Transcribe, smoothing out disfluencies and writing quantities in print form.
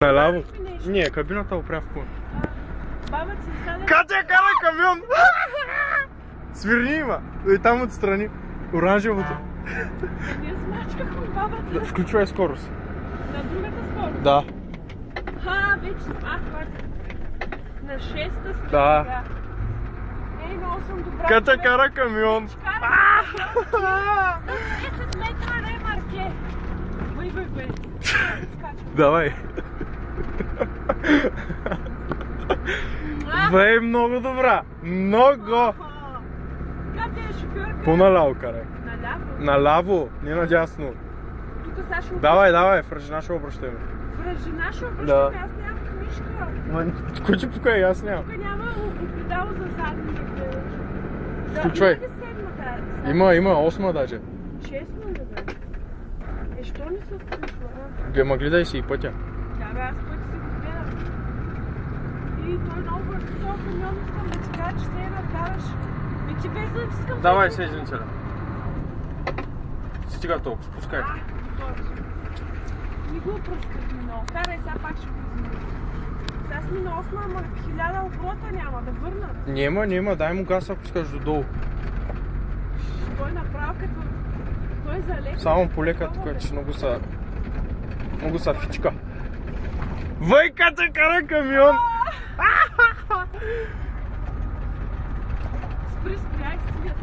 Наляво? Не, кабината опря в клон. Баба ти сяда... Катя кара камион! Свирни има! И там отстрани. Оранжевото. Ние смачкахме бабата. Включвай скорост. На другата скорост? Да. Вече смахват. На 6-та сме. Да. Ей, много съм добра. Катя кара камион. С 10 метра ремарке. Бай. Давай. Бе, много добра. Много. Катя е шофьорка. По-наляво карай. Наляво? Наляво, не надясно. Тук сега ще Давай, в ръжена ще обръщаме. Връжена ще обръщаме, Да. аз нямам книжка. Кой ти покай, аз нямам. Тук няма педал за задни да гледаш. Включвай. Има ли седма тази? Има 8 даже. 6 да бе. Що не се включва? Ма гледай си и пътя. Да бе, аз пъти си го гледам. И той много бързо този камион искам да ти кажа, че се накараш. Ти без да искам... Давай, седенцеля. Стига толкова, спускай. Не го пръскат много. Карай, сега пак ще го взимам. Сега сме на 8, ама 1000 оборота няма да върнат. Нема, дай му газ, ако искаш додолу. Той направо като... Той залека. Само полека тук, че много са фичка. Вайката кара камион! Спри, спряй, стига.